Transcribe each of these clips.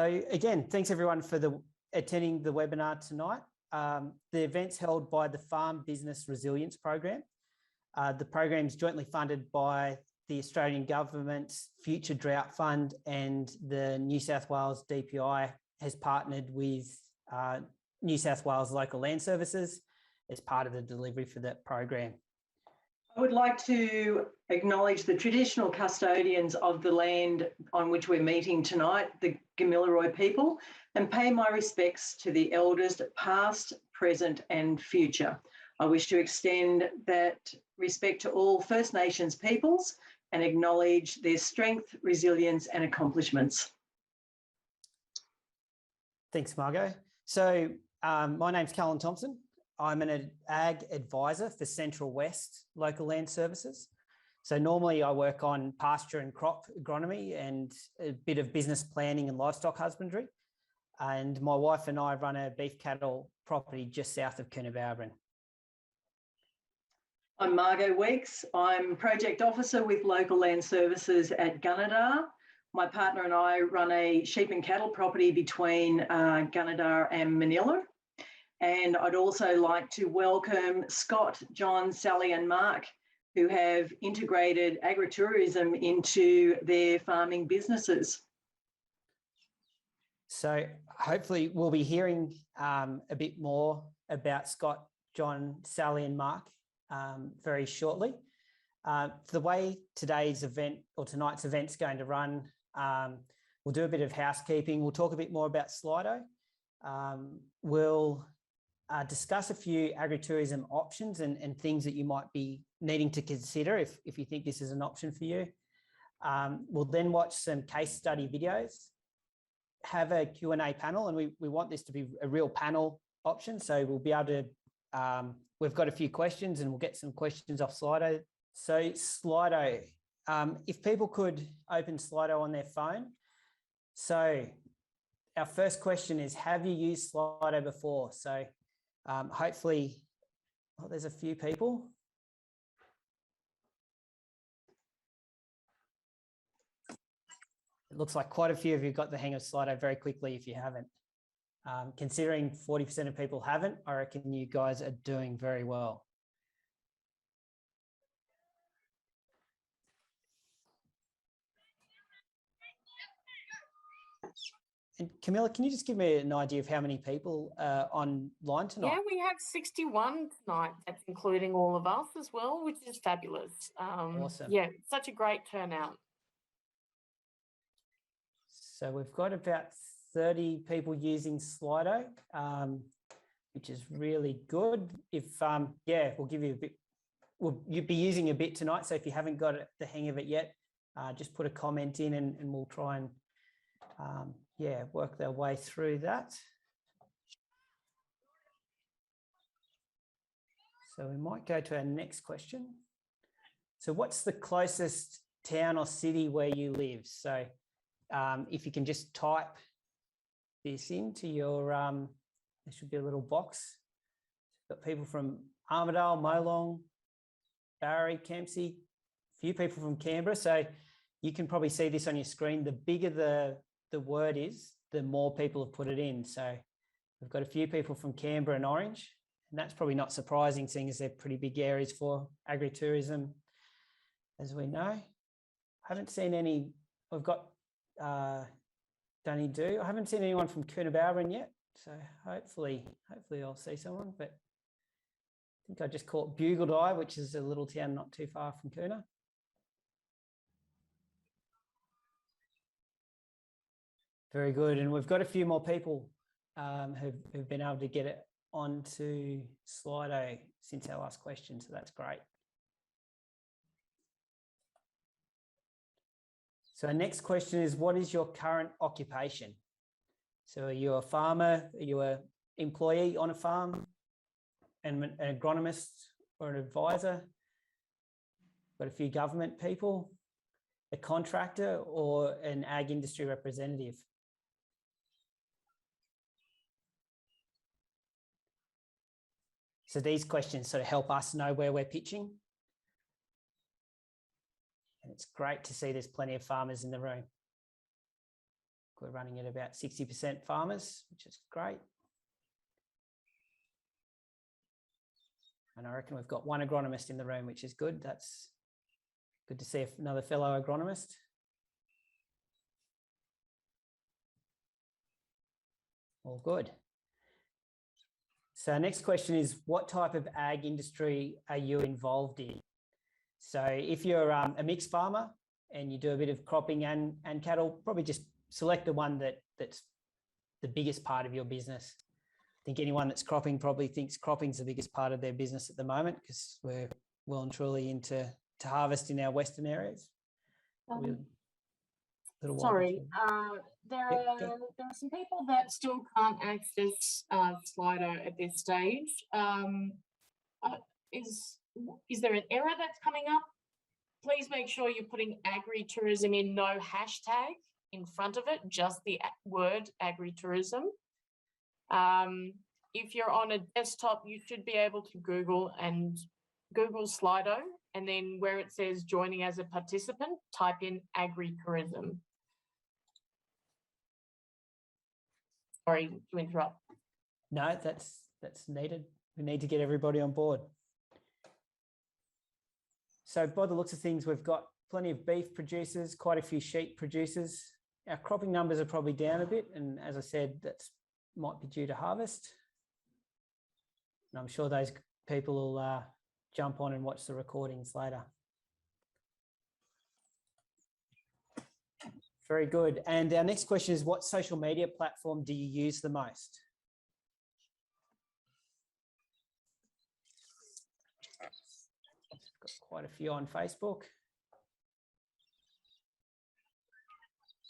So again, thanks everyone for attending the webinar tonight. The event's held by the Farm Business Resilience Program. The program is jointly funded by the Australian Government's Future Drought Fund, and the New South Wales DPI has partnered with New South Wales Local Land Services as part of the delivery for that program. I would like to acknowledge the traditional custodians of the land on which we're meeting tonight, the Gamilaroi people, and pay my respects to the elders past, present and future. I wish to extend that respect to all First Nations peoples and acknowledge their strength, resilience and accomplishments. Thanks, Margo. So my name's Callen Thompson. I'm an ag advisor for Central West Local Land Services. So normally I work on pasture and crop agronomy and a bit of business planning and livestock husbandry. And my wife and I run a beef cattle property just south of Coonabarabran. I'm Margo Weeks. I'm Project Officer with Local Land Services at Gunnedah. My partner and I run a sheep and cattle property between Gunnedah and Manila. And I'd also like to welcome Scott, John, Sally and Mark, who have integrated agritourism into their farming businesses. So hopefully we'll be hearing a bit more about Scott, John, Sally and Mark very shortly. The way today's event or tonight's event's going to run, we'll do a bit of housekeeping. We'll talk a bit more about Slido. We'll discuss a few agritourism options and things that you might be needing to consider if you think this is an option for you. We'll then watch some case study videos, have a Q&A panel, and we want this to be a real panel option. So we'll be able to, we've got a few questions and we'll get some questions off Slido. So Slido, if people could open Slido on their phone. So our first question is, have you used Slido before? So hopefully, there's a few people. It looks like quite a few of you got the hang of Slido very quickly if you haven't. Considering 40% of people haven't, I reckon you guys are doing very well. And Camilla, can you just give me an idea of how many people are online tonight? Yeah, we have 61 tonight. That's including all of us as well, which is fabulous. Awesome. Yeah, such a great turnout. So we've got about 30 people using Slido, which is really good. If yeah, we'll give you a bit. You'll be using a bit tonight. So if you haven't got the hang of it yet, just put a comment in and we'll try and yeah, work their way through that. So we might go to our next question. So what's the closest town or city where you live? So if you can just type this into your, there should be a little box. Got people from Armidale, Molong, Barrie, Kempsey, a few people from Canberra. So you can probably see this on your screen. The bigger the word is, the more people have put it in. So we've got a few people from Canberra and Orange, and that's probably not surprising, seeing as they're pretty big areas for agritourism, as we know. I haven't seen any. We've got Dunny Do. I haven't seen anyone from Coonabarabran yet, so hopefully I'll see someone. But I think I just caught Bugledeye, which is a little town not too far from Coona. Very good, and we've got a few more people who've been able to get it onto Slido since our last question, so that's great. So our next question is, what is your current occupation? So are you a farmer? Are you an employee on a farm? An agronomist or an advisor? Got a few government people, a contractor or an ag industry representative? So these questions sort of help us know where we're pitching. And it's great to see there's plenty of farmers in the room. we're running at about 60% farmers, which is great. And I reckon we've got one agronomist in the room, which is good. That's good to see another fellow agronomist. All good. So next question is, what type of ag industry are you involved in? So if you're a mixed farmer and you do a bit of cropping and cattle, probably just select the one that's the biggest part of your business. I think anyone that's cropping probably thinks cropping's the biggest part of their business at the moment, because we're well and truly into harvest in our western areas. Sorry, there are some people that still can't access Slido at this stage. Is there an error that's coming up? Please make sure you're putting agritourism in, no hashtag in front of it, just the word agritourism. If you're on a desktop, you should be able to Google Slido, and then where it says joining as a participant, type in agritourism. Sorry to interrupt. No, that's needed. We need to get everybody on board. So by the looks of things, we've got plenty of beef producers, quite a few sheep producers. Our cropping numbers are probably down a bit, and as I said, that might be due to harvest. And I'm sure those people will jump on and watch the recordings later. Very good. And our next question is, what social media platform do you use the most? Got quite a few on Facebook.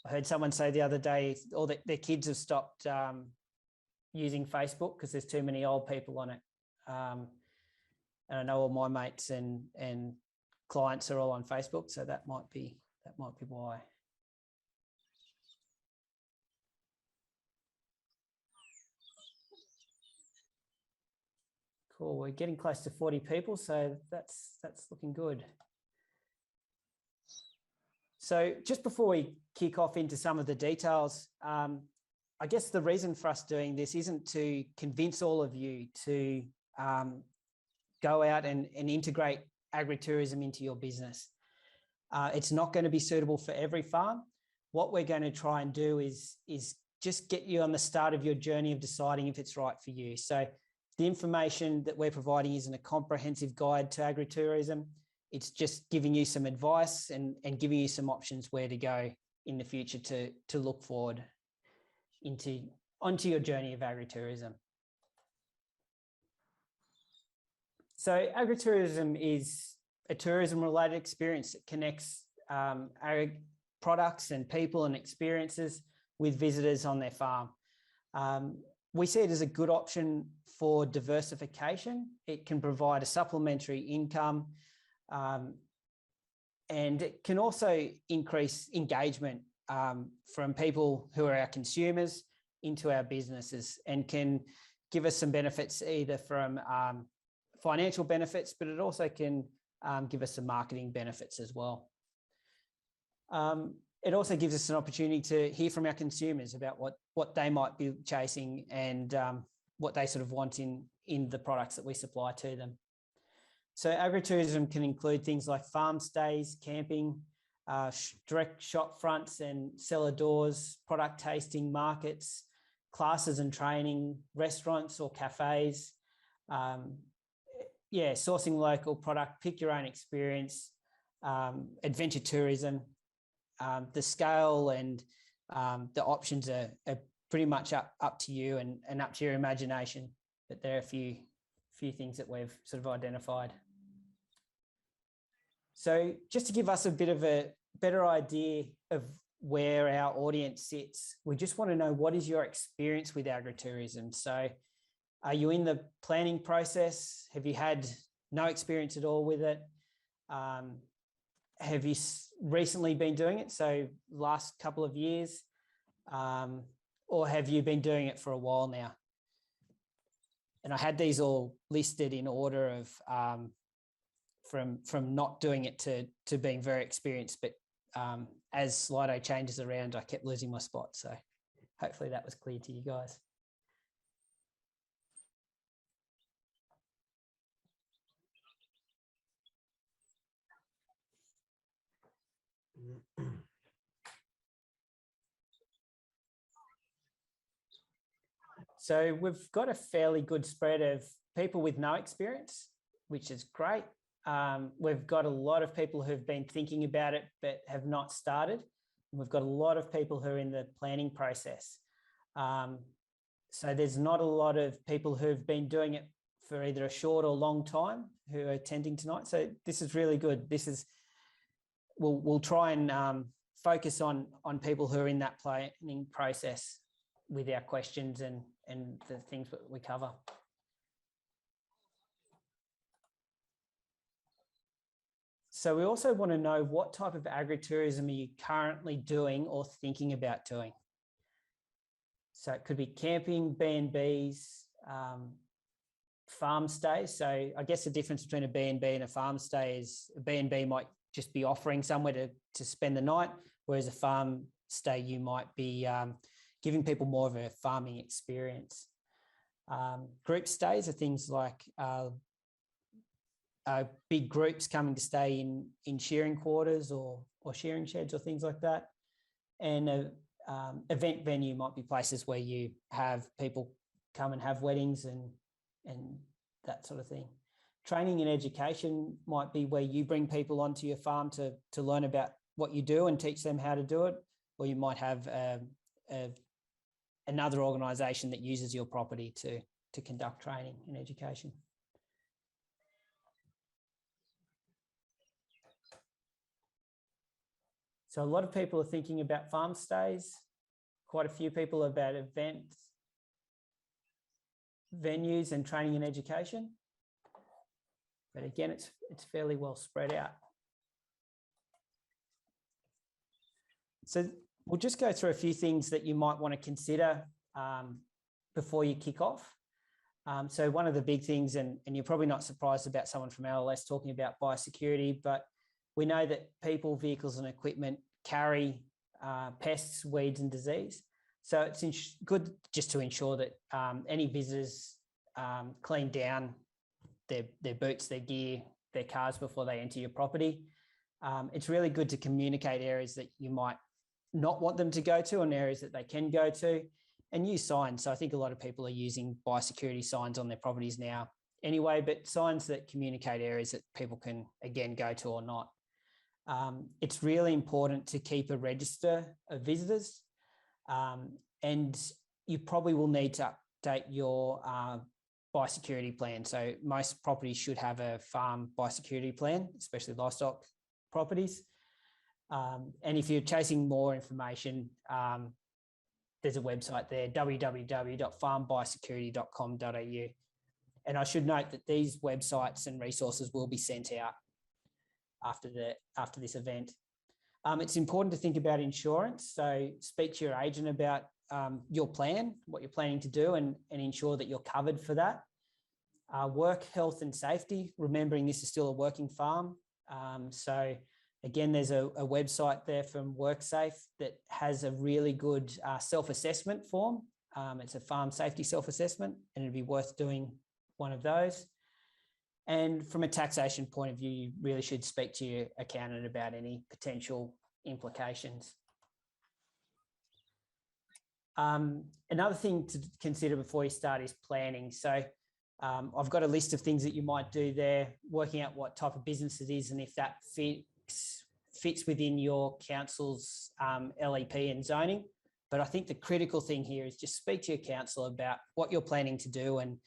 I heard someone say the other day, all their kids have stopped using Facebook because there's too many old people on it. And I know all my mates and clients are all on Facebook, so that might be why. Cool. We're getting close to 40 people, so that's looking good. So just before we kick off into some of the details, I guess the reason for us doing this isn't to convince all of you to go out and integrate agritourism into your business. It's not going to be suitable for every farm. What we're going to try and do is just get you on the start of your journey of deciding if it's right for you. So the information that we're providing isn't a comprehensive guide to agritourism. It's just giving you some advice and giving you some options where to go in the future to look forward onto your journey of agritourism. So agritourism is a tourism-related experience that connects ag products and people and experiences with visitors on their farm. We see it as a good option for diversification. It can provide a supplementary income, and it can also increase engagement from people who are our consumers into our businesses, and can give us some benefits either from financial benefits, but it also can give us some marketing benefits as well. It also gives us an opportunity to hear from our consumers about what they might be chasing and what they sort of want in the products that we supply to them. So agritourism can include things like farm stays, camping, direct shop fronts and cellar doors, product tasting, markets, classes and training, restaurants or cafes, sourcing local product, pick your own experience, adventure tourism. The scale and the options are pretty much up to you and up to your imagination, but there are a few things that we've sort of identified. So just to give us a bit of a better idea of where our audience sits, we just want to know, what is your experience with agritourism? So are you in the planning process? Have you had no experience at all with it? Have you recently been doing it, so last couple of years, or have you been doing it for a while now? And I had these all listed in order of from not doing it to being very experienced, but as Slido changes around, I kept losing my spot. So hopefully that was clear to you guys. So we've got a fairly good spread of people with no experience, which is great. We've got a lot of people who've been thinking about it but have not started. And we've got a lot of people who are in the planning process. So there's not a lot of people who've been doing it for either a short or long time who are attending tonight. So this is really good. This is, we'll try and focus on people who are in that planning process with our questions and the things that we cover. So we also want to know what type of agritourism are you currently doing or thinking about doing. So it could be camping, B&Bs, farm stays. So I guess the difference between a B&B and a farm stay is a B&B might just be offering somewhere to spend the night, whereas a farm stay you might be giving people more of a farming experience. Group stays are things like big groups coming to stay in shearing quarters or shearing sheds or things like that. And event venue might be places where you have people come and have weddings and that sort of thing. Training and education might be where you bring people onto your farm to learn about what you do and teach them how to do it. Or you might have another organisation that uses your property to conduct training and education. So a lot of people are thinking about farm stays. Quite a few people about events, venues and training and education. But again, it's fairly well spread out. So we'll just go through a few things that you might want to consider before you kick off. So one of the big things, and you're probably not surprised about someone from LLS talking about biosecurity, but we know that people, vehicles and equipment carry pests, weeds and disease. So it's good just to ensure that any visitors clean down their boots, their gear, their cars before they enter your property. It's really good to communicate areas that you might not want them to go to and areas that they can go to, and use signs. So I think a lot of people are using biosecurity signs on their properties now anyway, but signs that communicate areas that people can, again, go to or not. It's really important to keep a register of visitors, and you probably will need to update your biosecurity plan. So most properties should have a farm biosecurity plan, especially livestock properties. And if you're chasing more information, there's a website there, www.farmbiosecurity.com.au. And I should note that these websites and resources will be sent out after this event. It's important to think about insurance. So speak to your agent about your plan, what you're planning to do, and ensure that you're covered for that. Work health and safety, remembering this is still a working farm. So again, there's a website there from WorkSafe that has a really good self-assessment form. It's a farm safety self-assessment, and it'd be worth doing one of those. And from a taxation point of view, you really should speak to your accountant about any potential implications. Another thing to consider before you start is planning. So I've got a list of things that you might do there, working out what type of business it is and if that fits within your council's LEP and zoning. But I think the critical thing here is just speak to your council about what you're planning to do and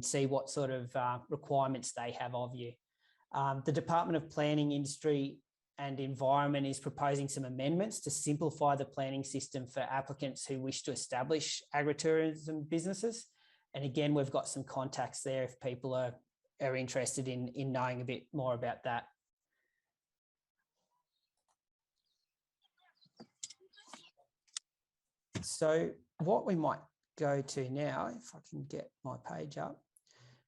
see what sort of requirements they have of you. The Department of Planning, Industry and Environment is proposing some amendments to simplify the planning system for applicants who wish to establish agritourism businesses. And again, we've got some contacts there if people are interested in knowing a bit more about that. So what we might go to now, if I can get my page up,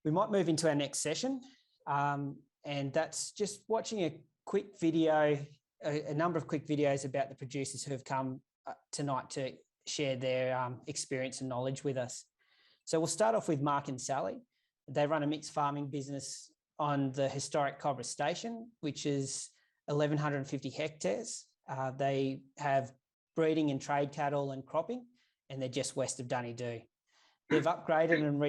we might move into our next session. And that's just watching a quick video a number of quick videos about the producers who have come tonight to share their experience and knowledge with us. So we'll start off with Mark and Sally. They run a mixed farming business on the historic Cobbora Station, which is 1,150 hectares. They have breeding and trade cattle and cropping, and they're just west of Dunedoo. They've upgraded and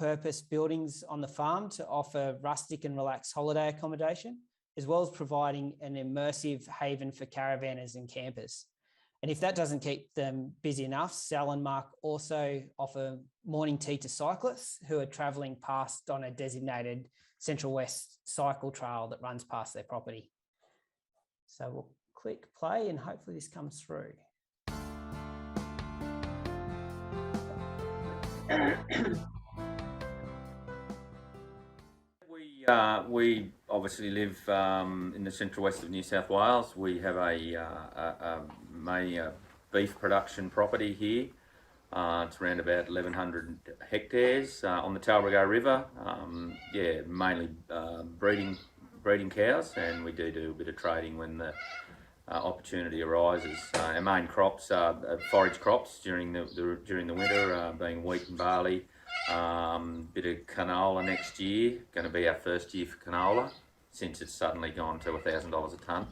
repurposed buildings on the farm to offer rustic and relaxed holiday accommodation, as well as providing an immersive haven for caravanners and campers. And if that doesn't keep them busy enough, Sal and Mark also offer morning tea to cyclists who are travelling past on a designated Central West cycle trail that runs past their property. So we'll click play and hopefully this comes through. We obviously live in the central west of New South Wales. We have a beef production property here. It's around about 1,100 hectares on the Talbragar River. Mainly breeding cows, and we do a bit of trading when the opportunity arises. Our main crops are forage crops during the winter, being wheat and barley. Bit of canola next year, going to be our first year for canola since it's suddenly gone to $1,000 a tonne.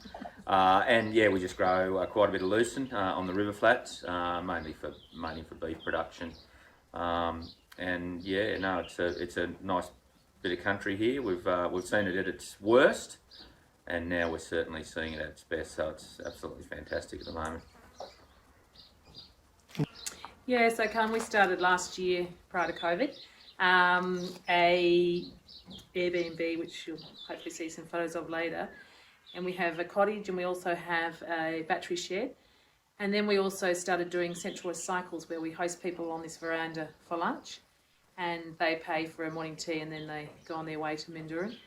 We just grow quite a bit of lucerne on the river flats, mainly for beef production. It's a nice bit of country here. We've seen it at its worst, and now we're certainly seeing it at its best. So it's absolutely fantastic at the moment. Yeah, so Callen, we started last year prior to COVID, a Airbnb, which you'll hopefully see some photos of later. And we have a cottage, and we also have a battery shed. And then we also started doing Central West cycles, where we host people on this veranda for lunch, and they pay for a morning tea, and then they go on their way to Mindurin.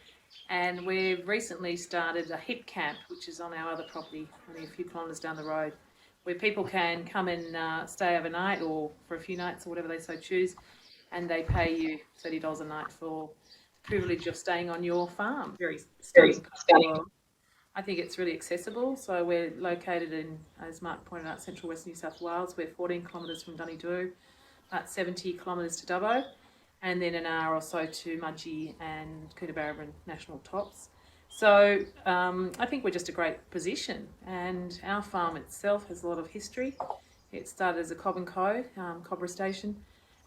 And we've recently started a hip camp, which is on our other property, only a few kilometres down the road, where people can come and stay overnight or for a few nights or whatever they so choose, and they pay you $30 a night for the privilege of staying on your farm. Very stunning. I think it's really accessible. So we're located in, as Mark pointed out, Central West New South Wales. We're 14 kilometres from Dunedoo, about 70 kilometres to Dubbo, and then an hour or so to Mudgee and Coonabarabran National Tops. So I think we're just a great position, and our farm itself has a lot of history. It started as a Cobb and Co, Cobbora Station,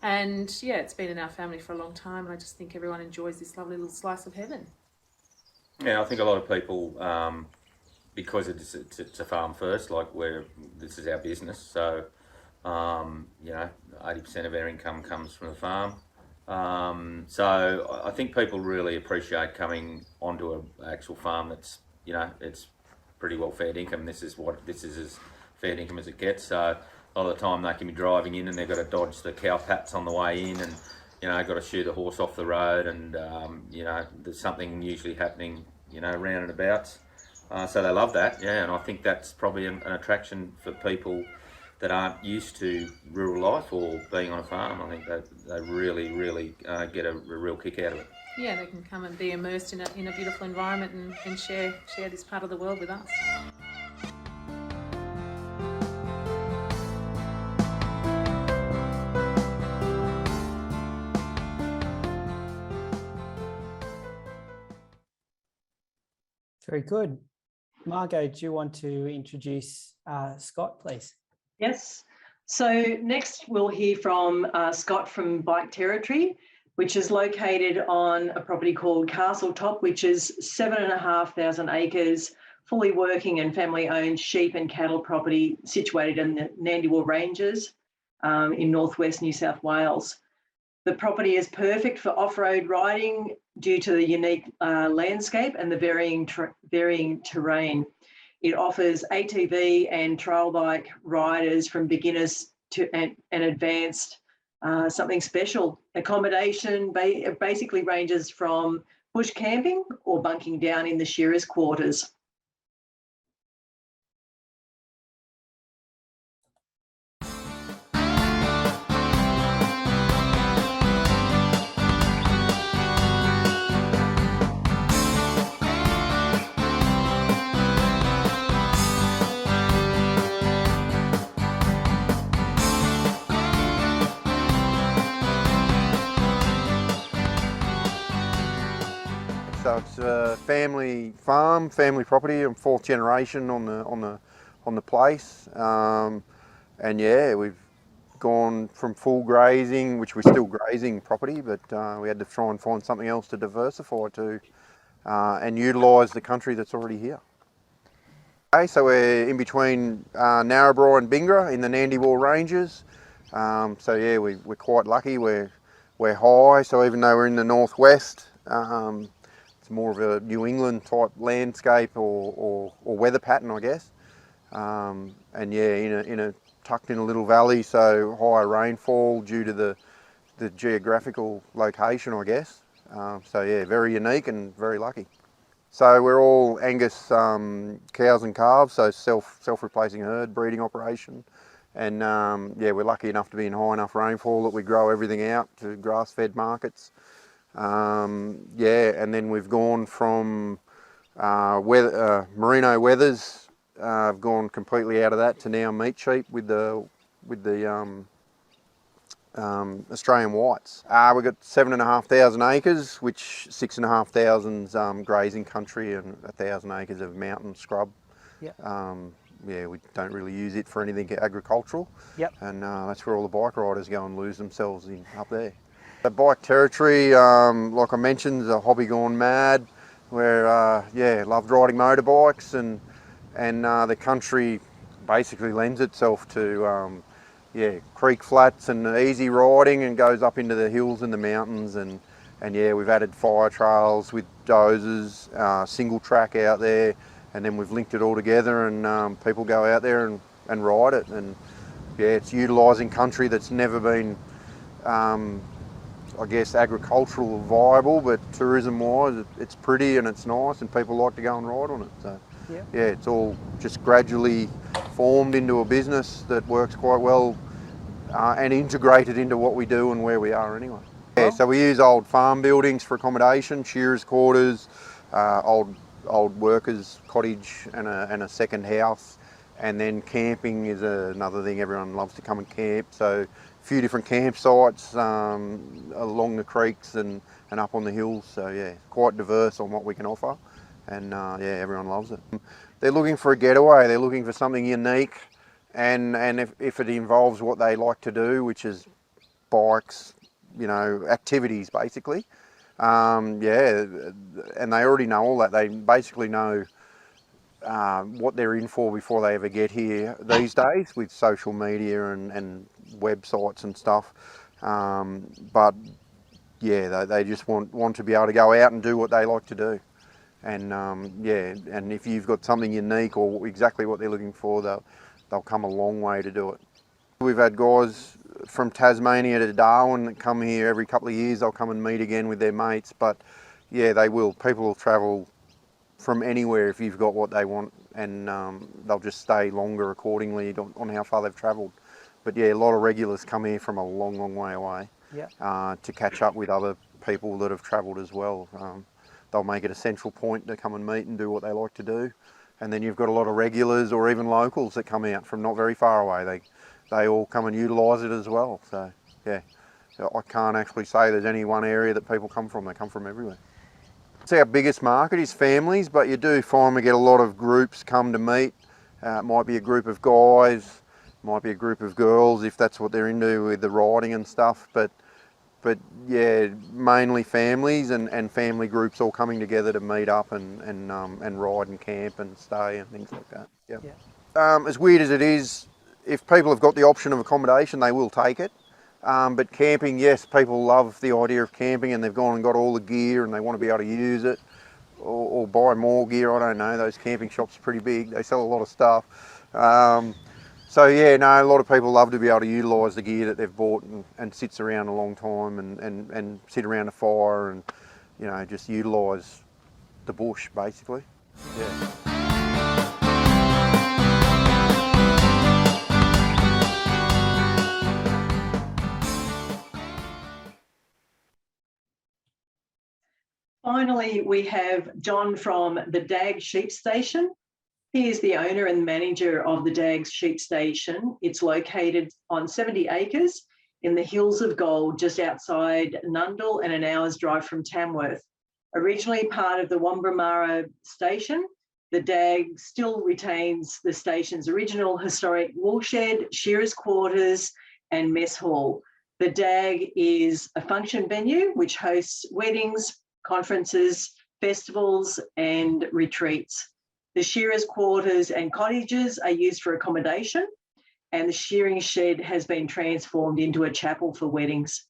and yeah, it's been in our family for a long time, and I just think everyone enjoys this lovely little slice of heaven. Yeah, I think a lot of people, because it's a farm first, like this is our business, so 80% of our income comes from the farm. So I think people really appreciate coming onto an actual farm that's, it's pretty well fair income. This is as fair income as it gets. So a lot of the time they can be driving in and they've got to dodge the cow pats on the way in, and got to shoot a horse off the road, and there's something usually happening, round and about. So they love that, yeah, and I think that's probably an attraction for people that aren't used to rural life or being on a farm. I think they really get a real kick out of it. Yeah, they can come and be immersed in a beautiful environment and share this part of the world with us. Very good. Margo, do you want to introduce Scott, please? Yes. So next we'll hear from Scott from Bike Territory, which is located on a property called Castle Top, which is 7,500 acres, fully working and family-owned sheep and cattle property situated in the Nandewar Ranges in northwest New South Wales. The property is perfect for off-road riding due to the unique landscape and the varying terrain. It offers ATV and trail bike riders from beginners to and advanced something special. Accommodation basically ranges from bush camping or bunking down in the shearers' quarters. it's a family farm, family property. I'm fourth generation on the place, and yeah, we've gone from full grazing, which we're still grazing property, but we had to try and find something else to diversify to and utilise the country that's already here. Okay, so we're in between Narrabri and Bingra in the Nandywal Ranges. So yeah, we're quite lucky. We're high, so even though we're in the northwest, it's more of a New England type landscape or weather pattern, I guess. And yeah, tucked in a little valley, so higher rainfall due to the geographical location, I guess. So yeah, very unique and very lucky. So we're all Angus cows and calves, so self-replacing herd breeding operation. And yeah, we're lucky enough to be in high enough rainfall that we grow everything out to grass-fed markets. Yeah, and then we've gone from merino wethers. I've gone completely out of that to now meat sheep with the Australian whites. We've got 7,500 acres, which 6,500 grazing country and 1,000 acres of mountain scrub. Yep. Yeah, we don't really use it for anything agricultural. Yep. And that's where all the bike riders go and lose themselves in up there. The bike territory, like I mentioned, is a hobby gone mad. Where yeah, loved riding motorbikes, and the country basically lends itself to yeah, creek flats and easy riding, and goes up into the hills and the mountains, and yeah, we've added fire trails with dozers, single track out there, and then we've linked it all together, and people go out there and ride it, and yeah, it's utilising country that's never been I guess agricultural viable, but tourism wise it's pretty and it's nice and people like to go and ride on it. So yeah, it's all just gradually formed into a business that works quite well and integrated into what we do and where we are anyway. Yeah, so we use old farm buildings for accommodation, shearers' quarters, old workers' cottage and a second house, and then camping is another thing. Everyone loves to come and camp, so a few different campsites along the creeks and up on the hills. So yeah, quite diverse on what we can offer, and yeah, everyone loves it. They're looking for a getaway, they're looking for something unique, and if it involves what they like to do, which is bikes, you know, activities basically. Yeah, and they already know all that. They basically know what they're in for before they ever get here these days with social media and websites and stuff. But yeah, they just want to be able to go out and do what they like to do. And yeah, and if you've got something unique or exactly what they're looking for, they'll come a long way to do it. We've had guys from Tasmania to Darwin that come here every couple of years. They'll come and meet again with their mates, but yeah, they will. People will travel from anywhere if you've got what they want, and they'll just stay longer accordingly on how far they've travelled. But yeah, a lot of regulars come here from a long, long way away to catch up with other people that have travelled as well. They'll make it a central point to come and meet and do what they like to do. And then you've got a lot of regulars or even locals that come out from not very far away. They all come and utilise it as well. So yeah, I can't actually say there's any one area that people come from. They come from everywhere. It's our biggest market is families, but you do find we get a lot of groups come to meet. It might be a group of guys, might be a group of girls if that's what they're into with the riding and stuff. But yeah, mainly families and family groups all coming together to meet up and ride and camp and stay and things like that. Yeah. As weird as it is, if people have got the option of accommodation, they will take it. But camping, yes, people love the idea of camping, and they've gone and got all the gear and they want to be able to use it or buy more gear. I don't know, those camping shops are pretty big. They sell a lot of stuff. So yeah, no, a lot of people love to be able to utilise the gear that they've bought and sits around a long time and sit around a fire and, you know, just utilise the bush basically. Yeah. Finally, we have John from the DAG Station. He is the owner and manager of the DAG Station. It's located on 70 acres in the Hills of Gold, just outside Nundle and an hour's drive from Tamworth. Originally part of the Cobbora Station, the DAG still retains the station's original historic woolshed, shearers' quarters and mess hall. The DAG is a function venue which hosts weddings, conferences, festivals and retreats. The shearers' quarters and cottages are used for accommodation, and the shearing shed has been transformed into a chapel for weddings.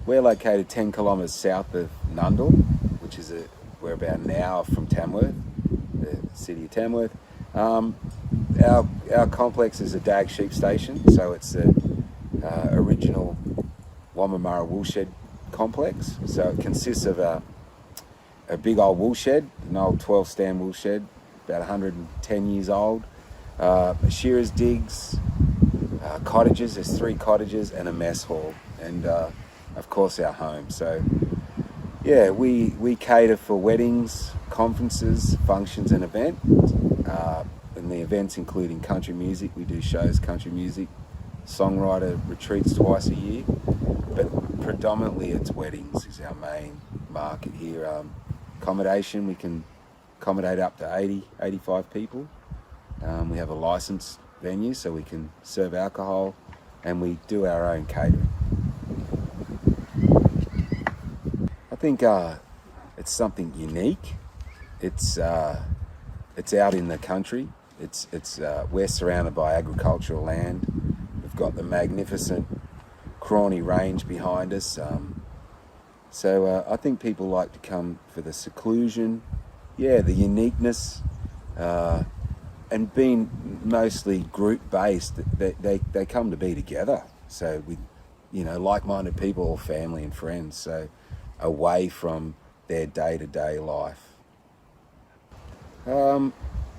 We're located 10 kilometres south of Nundle, which is we're about an hour from Tamworth, the city of Tamworth. Our complex is a DAG sheep station, so it's the original Cobbora woolshed complex. So it consists of a big old woolshed, an old 12-stand woolshed, about 110 years old, shearers' digs, cottages, there's 3 cottages and a mess hall, and of course our home. So yeah, we cater for weddings, conferences, functions and events. And the events including country music, we do shows, country music, songwriter retreats twice a year, but predominantly it's weddings is our main market here. Accommodation, we can accommodate up to 80, 85 people. We have a licensed venue so we can serve alcohol, and we do our own catering. I think it's something unique. It's out in the country. We're surrounded by agricultural land. We've got the magnificent Crawny Range behind us. So I think people like to come for the seclusion, the uniqueness, and being mostly group-based, they come to be together. So with, like-minded people or family and friends, so away from their day-to-day life.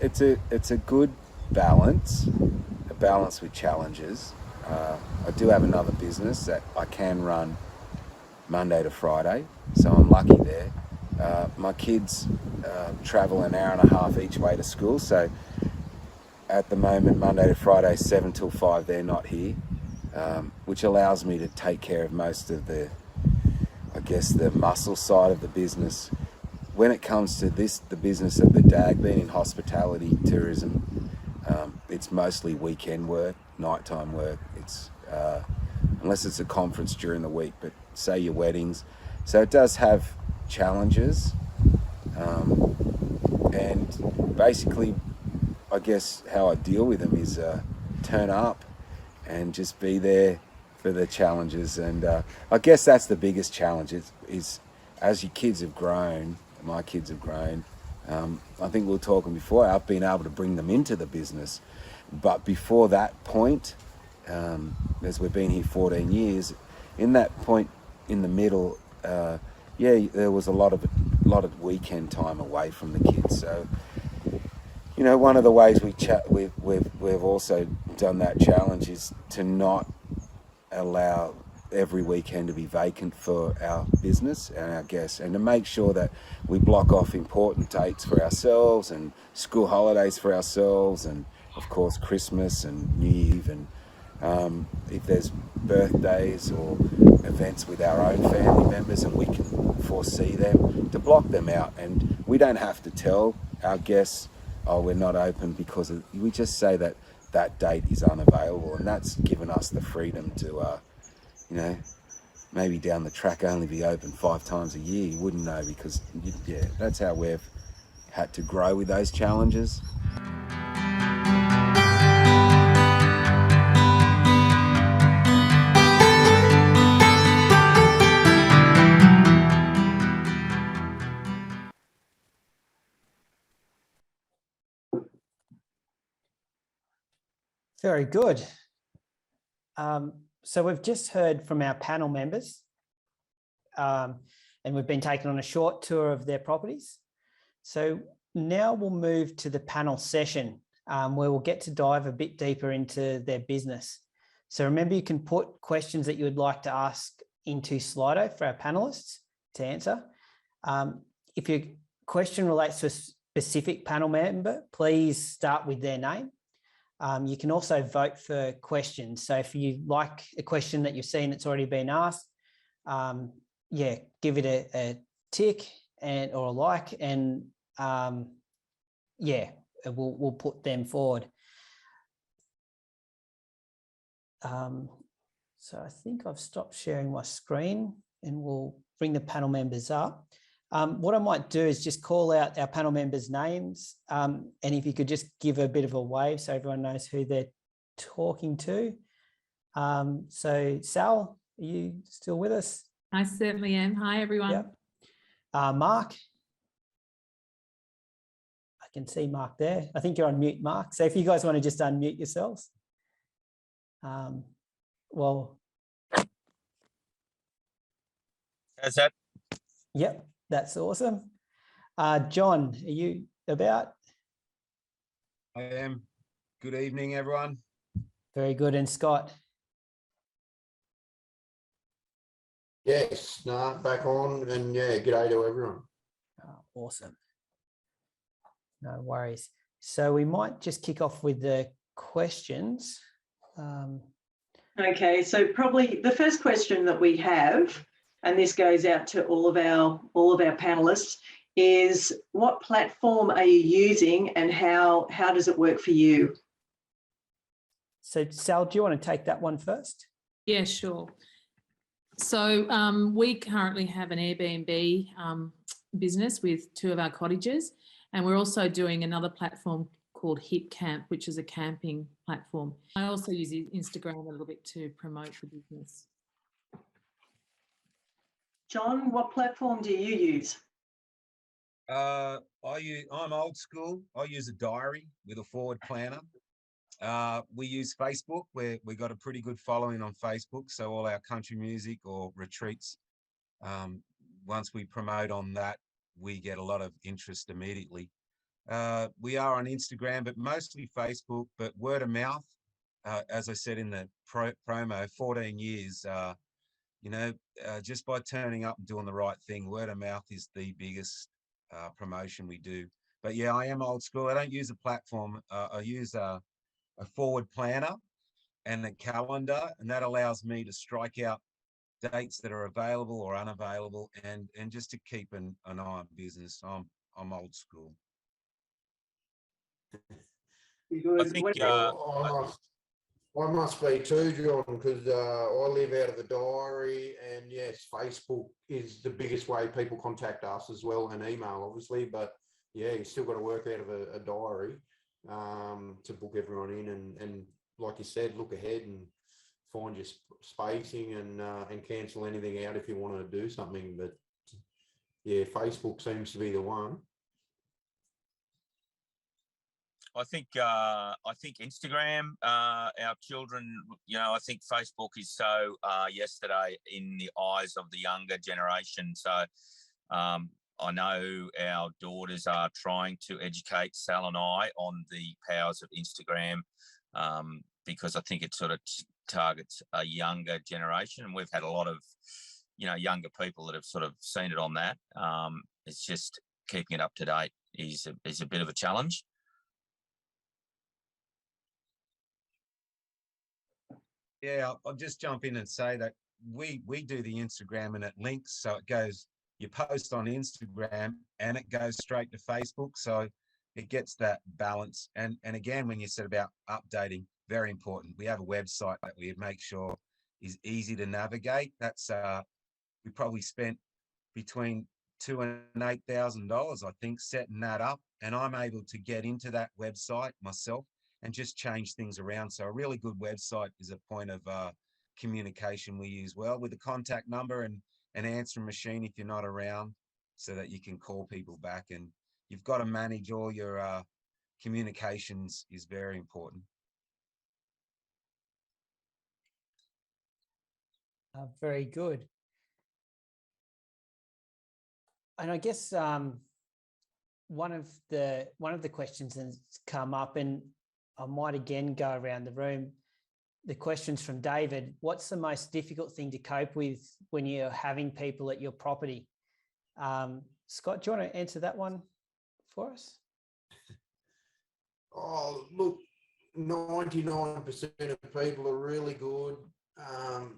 It's a good balance, a balance with challenges. I do have another business that I can run Monday to Friday, so I'm lucky there. My kids travel an hour and a half each way to school, so at the moment, Monday to Friday, 7 till 5, they're not here, which allows me to take care of most of the muscle side of the business. When it comes to the business of the DAG, being in hospitality, tourism, it's mostly weekend work, nighttime work. It's unless it's a conference during the week, but say your weddings. So it does have challenges, and basically, I guess how I deal with them is turn up and just be there for the challenges. And I guess that's the biggest challenge is as your kids have grown, my kids have grown, I think we were talking before, I've been able to bring them into the business. But before that point, as we've been here 14 years, in that point in the middle, there was a lot of weekend time away from the kids. So, one of the ways we've also done that challenge is to not allow every weekend to be vacant for our business and our guests, and to make sure that we block off important dates for ourselves and school holidays for ourselves, and of course Christmas and New Year, and if there's birthdays or events with our own family members and we can foresee them, to block them out. And we don't have to tell our guests, oh, we're not open, because we just say that date is unavailable, and that's given us the freedom to maybe down the track only be open 5 times a year. You wouldn't know, because that's how we've had to grow with those challenges. Very good. So we've just heard from our panel members, and we've been taken on a short tour of their properties. So now we'll move to the panel session, where we'll get to dive a bit deeper into their business. So remember, you can put questions that you would like to ask into Slido for our panelists to answer. If your question relates to a specific panel member, please start with their name. You can also vote for questions. So if you like a question that you've seen that's already been asked, give it a tick or a like, and we'll put them forward. So I think I've stopped sharing my screen, and we'll bring the panel members up. What I might do is just call out our panel members' names, and if you could just give a bit of a wave so everyone knows who they're talking to. So Sal, are you still with us? I certainly am. Hi, everyone. Yep. Mark. I can see Mark there. I think you're on mute, Mark. So if you guys want to just unmute yourselves. How's that? Yep, that's awesome. John, are you about? I am. Good evening, everyone. Very good. And Scott? Yes, back on, and g'day to everyone. Oh, awesome. No worries. So we might just kick off with the questions. Okay, so probably the first question that we have, and this goes out to all of our panelists, is what platform are you using, and how does it work for you? So Sal, do you want to take that one first? Yeah, sure. So we currently have an Airbnb business with 2 of our cottages, and we're also doing another platform called Hip Camp, which is a camping platform. I also use Instagram a little bit to promote the business. John, what platform do you use? I'm old school. I use a diary with a forward planner. We use Facebook, where we got a pretty good following on Facebook. So all our country music or retreats, once we promote on that, we get a lot of interest immediately. We are on Instagram, but mostly Facebook, but word of mouth. As I said in the promo, 14 years, just by turning up and doing the right thing, word of mouth is the biggest promotion we do. But yeah, I am old school. I don't use a platform. I use a forward planner and a calendar, and that allows me to strike out dates that are available or unavailable, and just to keep an eye on business. I'm old school. I think I must be too, John, because I live out of the diary, and yes, Facebook is the biggest way people contact us as well, and email obviously, but yeah, you still got to work out of a diary to book everyone in, and like you said, look ahead and find your spacing and cancel anything out if you want to do something. But yeah, Facebook seems to be the one. I think Instagram, our children, I think Facebook is so yesterday in the eyes of the younger generation. So I know our daughters are trying to educate Sal and I on the powers of Instagram, because I think it sort of targets a younger generation, and we've had a lot of younger people that have sort of seen it on that. It's just keeping it up to date is a bit of a challenge. Yeah, I'll just jump in and say that we do the Instagram, and it links, so it goes, you post on Instagram and it goes straight to Facebook, so it gets that balance. And again, when you said about updating, very important. We have a website that we make sure is easy to navigate. That's we probably spent between $2,000 and $8,000, I think, setting that up, and I'm able to get into that website myself and just change things around. So a really good website is a point of communication we use well, with a contact number and an answering machine if you're not around, so that you can call people back. And you've got to manage all your communications is very important. Very good. And I guess one of the questions that's come up, and I might again go around the room. The question's from David. What's the most difficult thing to cope with when you're having people at your property? Scott, do you want to answer that one for us? Oh, look, 99% of people are really good.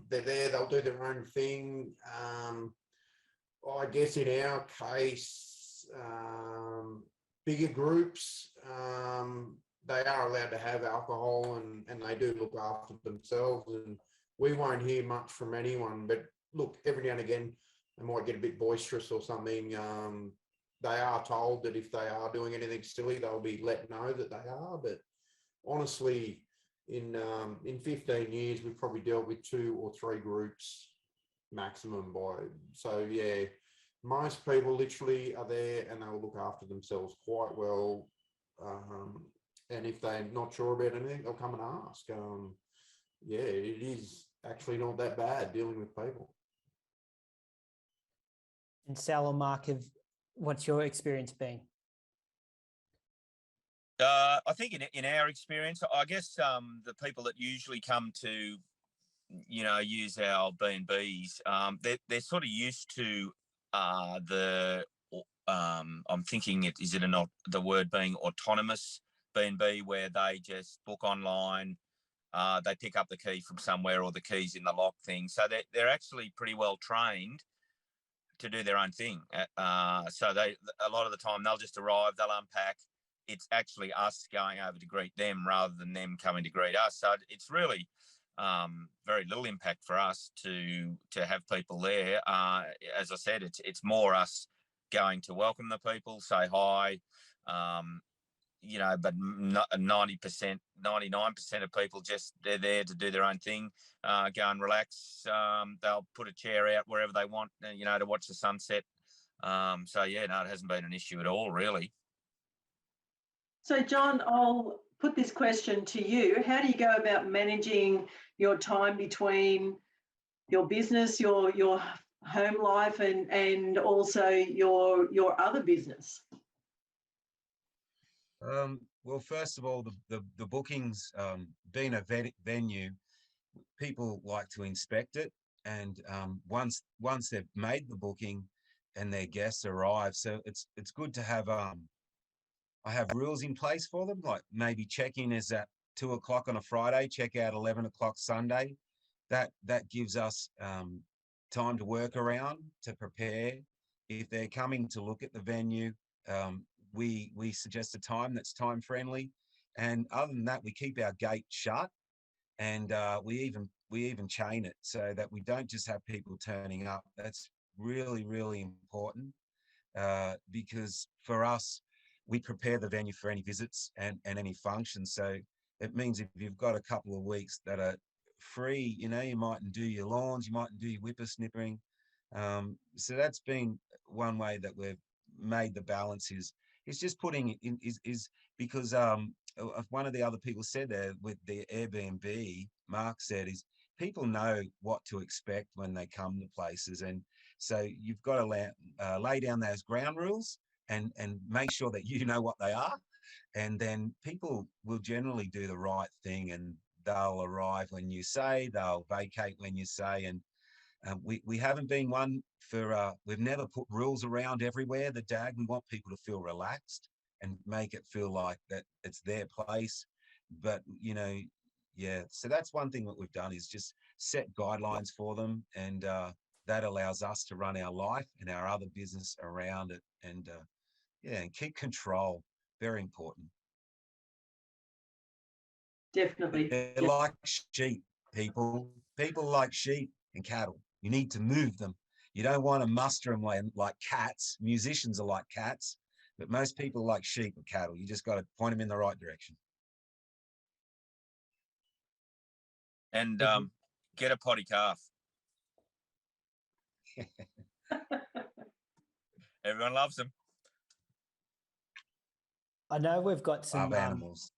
They're there, they'll do their own thing. I guess in our case, bigger groups, they are allowed to have alcohol and they do look after themselves, and we won't hear much from anyone. But look, every now and again, they might get a bit boisterous or something. They are told that if they are doing anything silly, they'll be let know that they are. But honestly, in 15 years, we've probably dealt with 2 or 3 groups maximum. So yeah, most people literally are there and they'll look after themselves quite well. And if they're not sure about anything, they'll come and ask. Yeah, it is actually not that bad dealing with people. And Sal or Mark, what's your experience been? I think in our experience, I guess the people that usually come to, use our B&Bs, they're sort of used to I'm thinking, is it the word being autonomous B&B, where they just book online, they pick up the key from somewhere or the keys in the lock thing. So they're actually pretty well trained to do their own thing. So a lot of the time they'll just arrive, they'll unpack. It's actually us going over to greet them rather than them coming to greet us. So it's really very little impact for us to have people there. As I said, it's more us going to welcome the people, say hi, but 90%, 99% of people they're there to do their own thing, go and relax. They'll put a chair out wherever they want, to watch the sunset. So yeah, no, it hasn't been an issue at all, really. So John, I'll put this question to you. How do you go about managing your time between your business, your home life, and also your other business? Well, first of all, the bookings, being a venue, people like to inspect it, and once they've made the booking and their guests arrive, so it's good to have I have rules in place for them, like maybe check-in is at 2 o'clock on a Friday, check out 11 o'clock Sunday. That gives us time to work around, to prepare. If they're coming to look at the venue, we suggest a time that's time friendly, and other than that, we keep our gate shut, and we even chain it so that we don't just have people turning up. That's really, really important, because for us, we prepare the venue for any visits and any functions. So it means if you've got a couple of weeks that are free, you mightn't do your lawns, you mightn't do your whippersnippering. So that's been one way that we've made the balance is just putting in is because one of the other people said there with the Airbnb, Mark said, is people know what to expect when they come to places, and so you've got to lay down those ground rules and make sure that you know what they are, and then people will generally do the right thing, and they'll arrive when you say, they'll vacate when you say, and we haven't been one for, we've never put rules around everywhere, the DAG. We want people to feel relaxed and make it feel like that it's their place. But, yeah, so that's one thing that we've done is just set guidelines for them, and that allows us to run our life and our other business around it, and and keep control. Very important. Definitely. They're like sheep, people like sheep and cattle. You need to move them. You don't want to muster them like cats. Musicians are like cats, but most people like sheep or cattle. You just got to point them in the right direction. And get a potty calf. Everyone loves them. I know we've got some animals.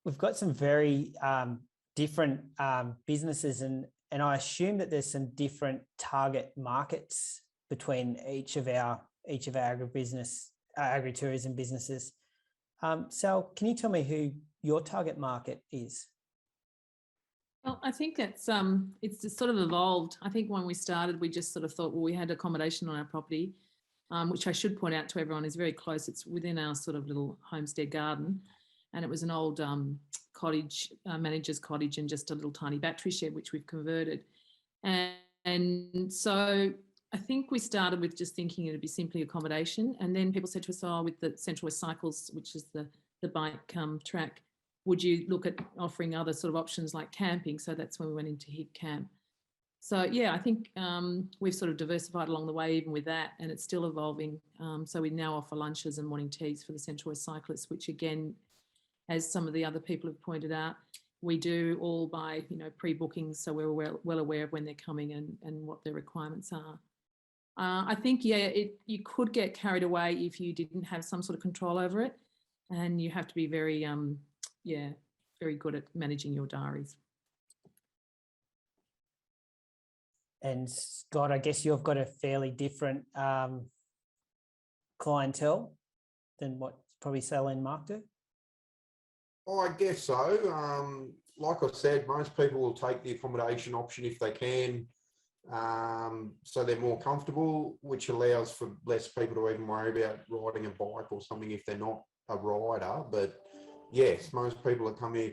We've got some very different businesses, and I assume that there's some different target markets between each of our agritourism businesses. Sal, can you tell me who your target market is? Well, I think it's just sort of evolved. I think when we started, we just sort of thought, well, we had accommodation on our property. which I should point out to everyone is very close. It's within our sort of little homestead garden. And it was an old cottage, manager's cottage, and just a little tiny battery shed, which we've converted. And so I think we started with just thinking it'd be simply accommodation. And then people said to us, oh, with the Central West Cycles, which is the bike track, would you look at offering other sort of options like camping? So that's when we went into HIP Camp. So yeah, I think we've sort of diversified along the way even with that, and it's still evolving. So we now offer lunches and morning teas for the Central West cyclists, which again, as some of the other people have pointed out, we do all by, pre-bookings, so we're well aware of when they're coming and what their requirements are. I think, yeah, you could get carried away if you didn't have some sort of control over it, and you have to be very, very good at managing your diaries. And Scott, I guess you've got a fairly different clientele than what probably Sally and Mark do. Oh, I guess so. Like I said, most people will take the accommodation option if they can, so they're more comfortable, which allows for less people to even worry about riding a bike or something if they're not a rider. But yes, most people that come here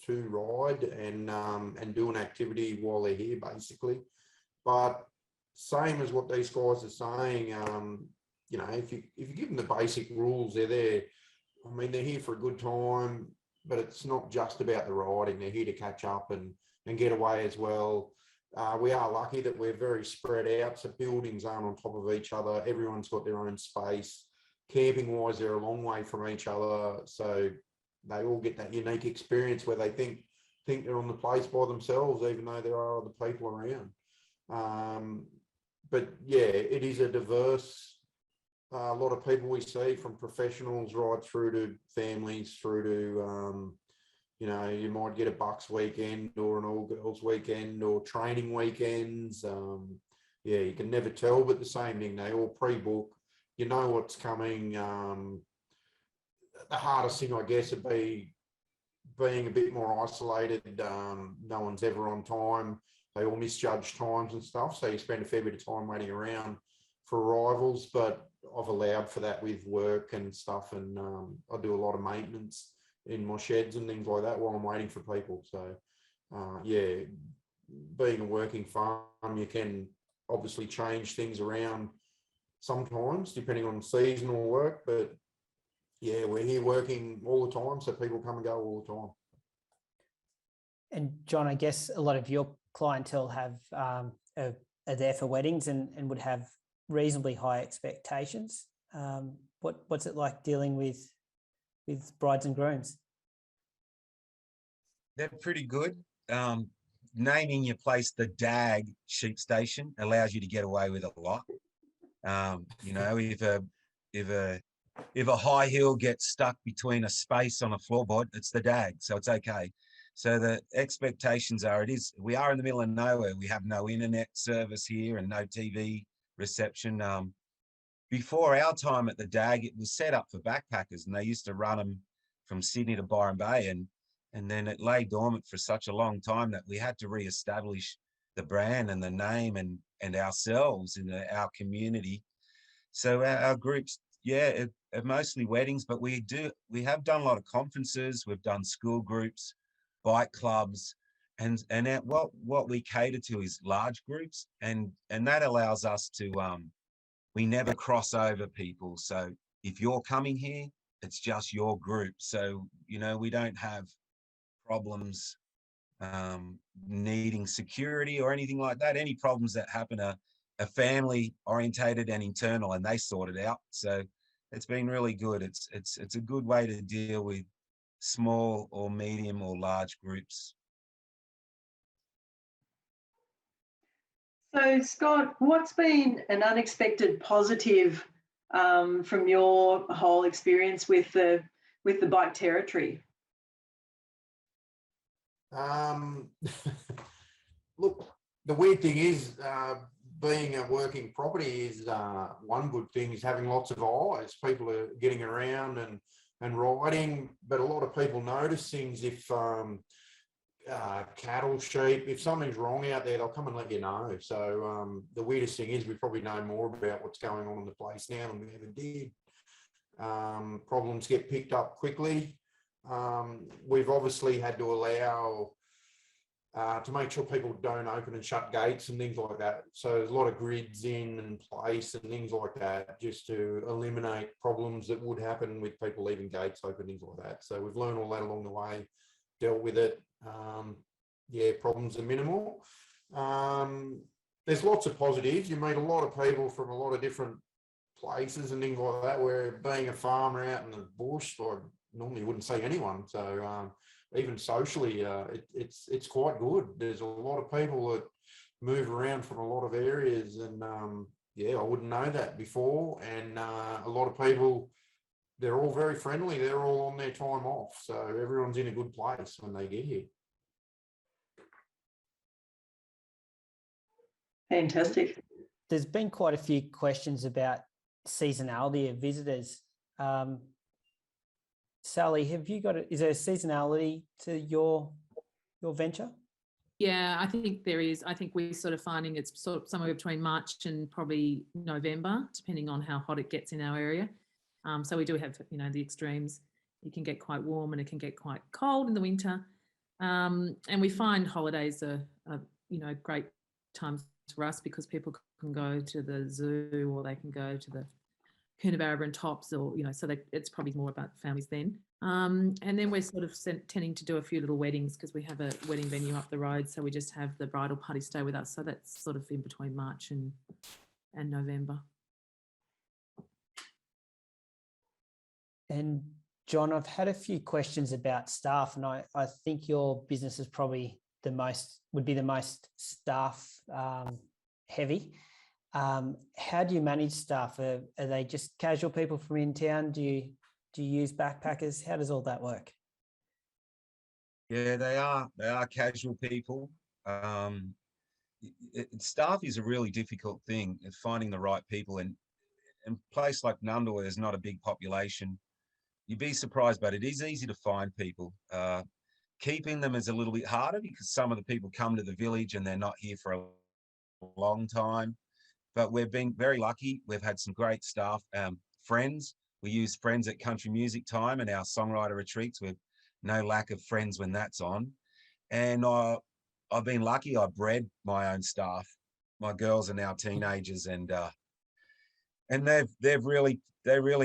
to ride and do an activity while they're here, basically. But same as what these guys are saying, if you give them the basic rules, they're there. I mean, they're here for a good time, but it's not just about the riding. They're here to catch up and get away as well. We are lucky that we're very spread out, so buildings aren't on top of each other. Everyone's got their own space. Camping-wise, they're a long way from each other, so they all get that unique experience where they think they're on the place by themselves, even though there are other people around. But yeah, it is a diverse. A lot of people we see, from professionals right through to families, through to, you might get a Bucks weekend or an all-girls weekend or training weekends. Yeah, you can never tell, but the same thing, they all pre-book. You know what's coming. The hardest thing, I guess, would be being a bit more isolated. No one's ever on time. They all misjudge times and stuff, so you spend a fair bit of time waiting around for arrivals, but I've allowed for that with work and stuff, and I do a lot of maintenance in my sheds and things like that while I'm waiting for people. So yeah, being a working farm, you can obviously change things around sometimes depending on seasonal work, but yeah, we're here working all the time, so people come and go all the time. And John, I guess a lot of your clientele are there for weddings and would have reasonably high expectations. What's it like dealing with brides and grooms? They're pretty good. Naming your place the DAG Station allows you to get away with a lot. If a high heel gets stuck between a space on a floorboard, it's the DAG, so it's okay. So the expectations are, we are in the middle of nowhere. We have no internet service here and no TV reception. Before our time at the DAG, it was set up for backpackers, and they used to run them from Sydney to Byron Bay, and then it lay dormant for such a long time that we had to re-establish the brand and the name and ourselves in our community. So our groups, yeah, are mostly weddings, but we have done a lot of conferences. We've done school groups, bike clubs, and what we cater to is large groups, and that allows us to we never cross over people. So if you're coming here, it's just your group. So we don't have problems needing security or anything like that. Any problems that happen are family orientated and internal, and they sort it out. So it's been really good. It's a good way to deal with small or medium or large groups. So Scott, what's been an unexpected positive from your whole experience with the bike territory? Look, the weird thing is, being a working property is one good thing is having lots of eyes. People are getting around and riding, but a lot of people notice things if cattle, sheep. If something's wrong out there, they'll come and let you know. So the weirdest thing is we probably know more about what's going on in the place now than we ever did. Problems get picked up quickly. We've obviously had to allow to make sure people don't open and shut gates and things like that. So there's a lot of grids in place and things like that, just to eliminate problems that would happen with people leaving gates open, things like that. So we've learned all that along the way, dealt with it. Yeah, problems are minimal. There's lots of positives. You meet a lot of people from a lot of different places and things like that, where being a farmer out in the bush, I normally wouldn't see anyone. So even socially, it's quite good. There's a lot of people that move around from a lot of areas, and yeah, I wouldn't know that before. And a lot of people, they're all very friendly. They're all on their time off, so everyone's in a good place when they get here. Fantastic. There's been quite a few questions about seasonality of visitors. Sally, have you got is there a seasonality to your venture? Yeah, I think there is. I think we're sort of finding it's sort of somewhere between March and probably November, depending on how hot it gets in our area. So we do have, the extremes. It can get quite warm and it can get quite cold in the winter. And we find holidays are great times for us, because people can go to the zoo, or they can go to the Coonabarabra and Tops, or so it's probably more about families then. And then we're sort of tending to do a few little weddings, because we have a wedding venue up the road, so we just have the bridal party stay with us. So that's sort of in between March and November. And John, I've had a few questions about staff, and I think your business is probably would be the most staff heavy. How do you manage staff? Are they just casual people from in town? Do you use backpackers? How does all that work? Yeah, they are casual people. Staff is a really difficult thing, finding the right people. And in a place like Nunda, where there's not a big population, you'd be surprised, but it is easy to find people. Keeping them is a little bit harder, because some of the people come to the village and they're not here for a long time. But we've been very lucky. We've had some great staff, friends. We use friends at country music time and our songwriter retreats. We've no lack of friends when that's on. And I've been lucky. I bred my own staff. My girls are now teenagers, and they really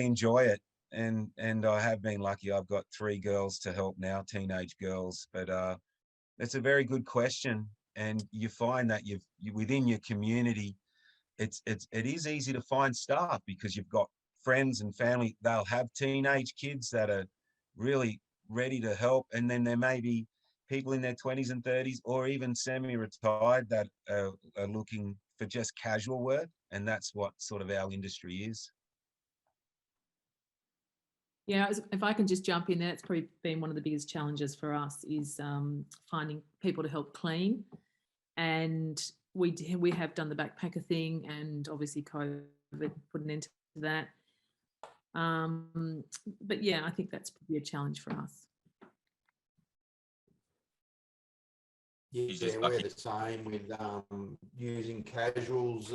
enjoy it. And I have been lucky. I've got 3 girls to help now, teenage girls. But it's a very good question. And you find that you within your community, it is easy to find staff, because you've got friends and family. They'll have teenage kids that are really ready to help, and then there may be people in their 20s and 30s, or even semi-retired, that are looking for just casual work, and that's what sort of our industry is. Yeah, if I can just jump in there, it's probably been one of the biggest challenges for us, is finding people to help clean. And we have done the backpacker thing, and obviously COVID put an end to that. But yeah, I think that's probably a challenge for us. Yeah, we're the same with using casuals.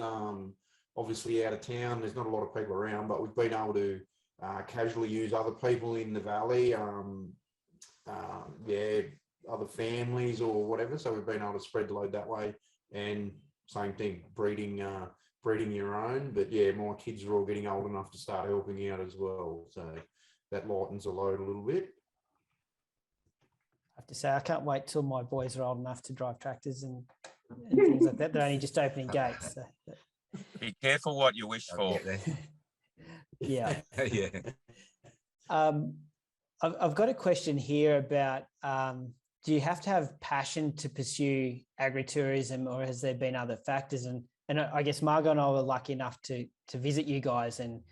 Obviously out of town, there's not a lot of people around, but we've been able to casually use other people in the valley, other families or whatever. So we've been able to spread the load that way. And same thing, breeding your own. But yeah, my kids are all getting old enough to start helping out as well. So that lightens the load a little bit. I have to say, I can't wait till my boys are old enough to drive tractors and things like that. They're only just opening gates. So. Be careful what you wish for. Yeah. Yeah. I've got a question here about, do you have to have passion to pursue agritourism, or has there been other factors? And I guess Margo and I were lucky enough to visit you guys and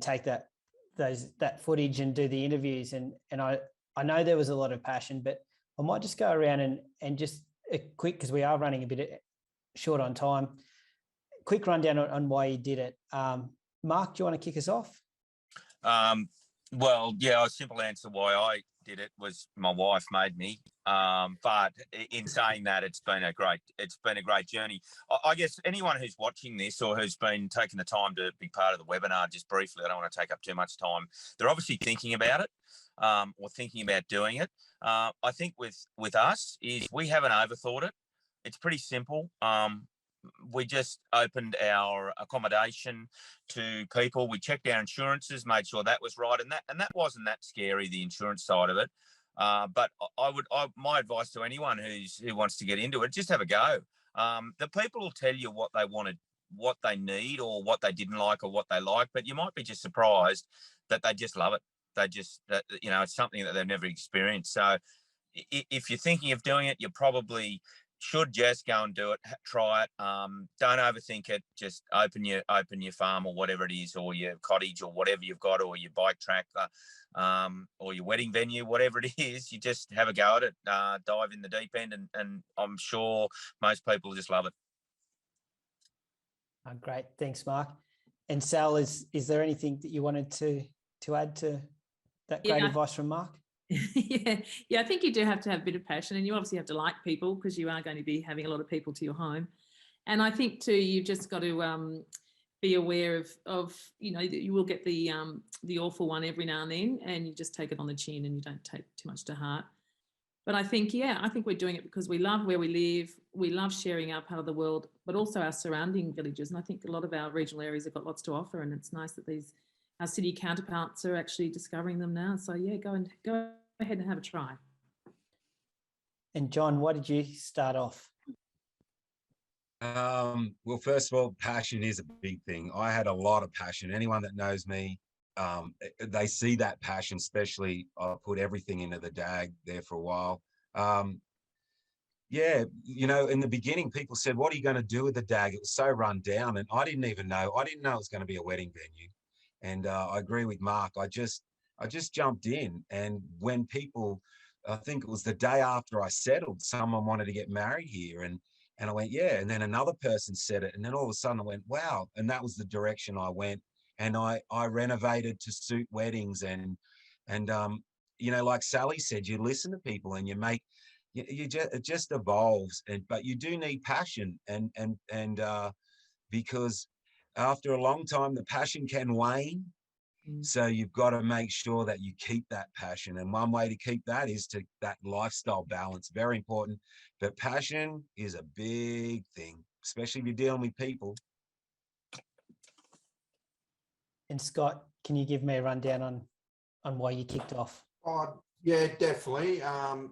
take that footage and do the interviews. And I know there was a lot of passion, but I might just go around and just a quick, because we are running a bit short on time, quick rundown on why you did it. Mark, do you want to kick us off? Well, yeah, a simple answer why I did it was my wife made me. But in saying that, it's been a great journey. I guess anyone who's watching this or who's been taking the time to be part of the webinar, just briefly, I don't want to take up too much time. They're obviously thinking about it, or thinking about doing it. I think with us is we haven't overthought it. It's pretty simple. We just opened our accommodation to people. We checked our insurances, made sure that was right, and that wasn't that scary, the insurance side of it. But my advice to anyone who wants to get into it, just have a go. The people will tell you what they wanted, what they need, or what they didn't like, or what they like. But you might be just surprised that they just love it. It's something that they've never experienced. So if you're thinking of doing it, you probably should just go and do it, try it. Don't overthink it. Just open your farm or whatever it is, or your cottage or whatever you've got, or your bike track, or your wedding venue, whatever it is. You just have a go at it, dive in the deep end, and I'm sure most people just love it. Great, thanks, Mark. And Sal, is there anything that you wanted to add to that great advice from Mark? Yeah, I think you do have to have a bit of passion, and you obviously have to like people, because you are going to be having a lot of people to your home. And I think too, you've just got to be aware of that you will get the awful one every now and then, and you just take it on the chin and you don't take too much to heart. But I think we're doing it because we love where we live, we love sharing our part of the world, but also our surrounding villages. And I think a lot of our regional areas have got lots to offer, and it's nice that our city counterparts are actually discovering them now. So yeah, go ahead and have a try. And John, why did you start off? Well, first of all, passion is a big thing. I had a lot of passion. Anyone that knows me, they see that passion, especially I put everything into the DAG there for a while. In the beginning, people said, what are you going to do with the DAG? It was so run down, and I didn't know it was going to be a wedding venue. And I agree with Mark. I just jumped in, and when people, I think it was the day after I settled, someone wanted to get married here, and I went, yeah. And then another person said it, and then all of a sudden I went, wow. And that was the direction I went. And I renovated to suit weddings, and like Sally said, you listen to people and it just evolves. But you do need passion, and because after a long time, the passion can wane. So you've got to make sure that you keep that passion. And one way to keep that is that lifestyle balance, very important. But passion is a big thing, especially if you're dealing with people. And Scott, can you give me a rundown on why you kicked off? Oh, yeah, definitely.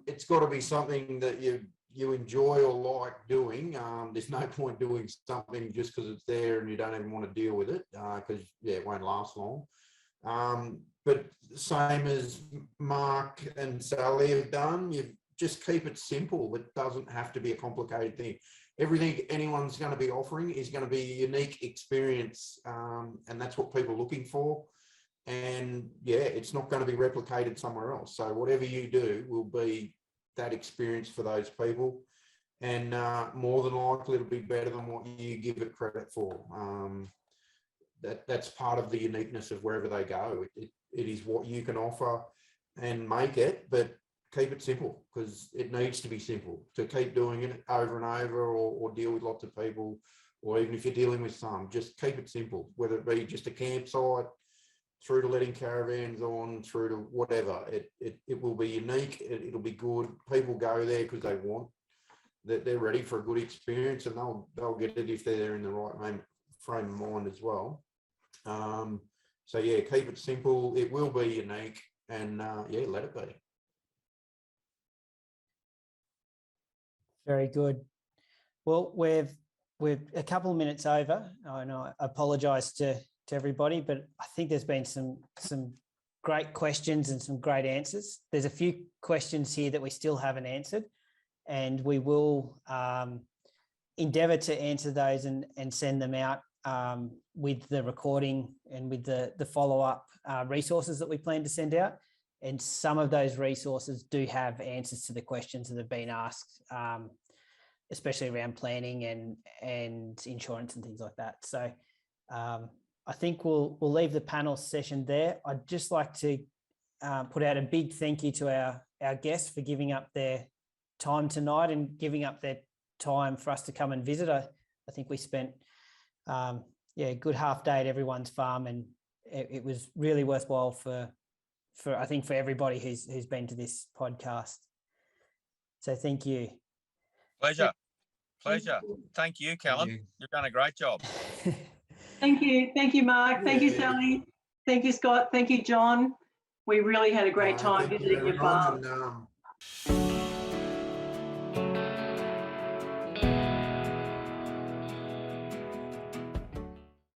It's got to be something that you enjoy or like doing. There's no point doing something just because it's there and you don't even want to deal with it, because it won't last long. But same as Mark and Sally have done, you just keep it simple. It doesn't have to be a complicated thing. Everything anyone's going to be offering is going to be a unique experience, and that's what people are looking for. And it's not going to be replicated somewhere else. So whatever you do will be that experience for those people, and more than likely it'll be better than what you give it credit for. That's part of the uniqueness of wherever they go. It is what you can offer and make it, but keep it simple, because it needs to be simple to keep doing it over and over, or deal with lots of people, or even if you're dealing with some, just keep it simple, whether it be just a campsite, through to letting caravans on, through to whatever. It will be unique. It'll be good. People go there because they want that, they're ready for a good experience, and they'll get it if they're there in the right frame of mind as well. Keep it simple. It will be unique, and let it be. Very good. Well, we're a couple of minutes over. I know I apologise to everybody, but I think there's been some great questions and some great answers. There's a few questions here that we still haven't answered, and we will endeavour to answer those and send them out with the recording and with the follow-up resources that we plan to send out. And some of those resources do have answers to the questions that have been asked, especially around planning and insurance and things like that. So I think we'll leave the panel session there. I'd just like to put out a big thank you to our guests for giving up their time tonight and giving up their time for us to come and visit. I think we spent a good half day at everyone's farm, and it was really worthwhile for I think for everybody who's been to this podcast. So thank you. Pleasure. Thank you, Callen. You've done a great job. Thank you, Mark. Thank you, Sally. Thank you, Scott. Thank you, John. We really had a great time visiting your farm.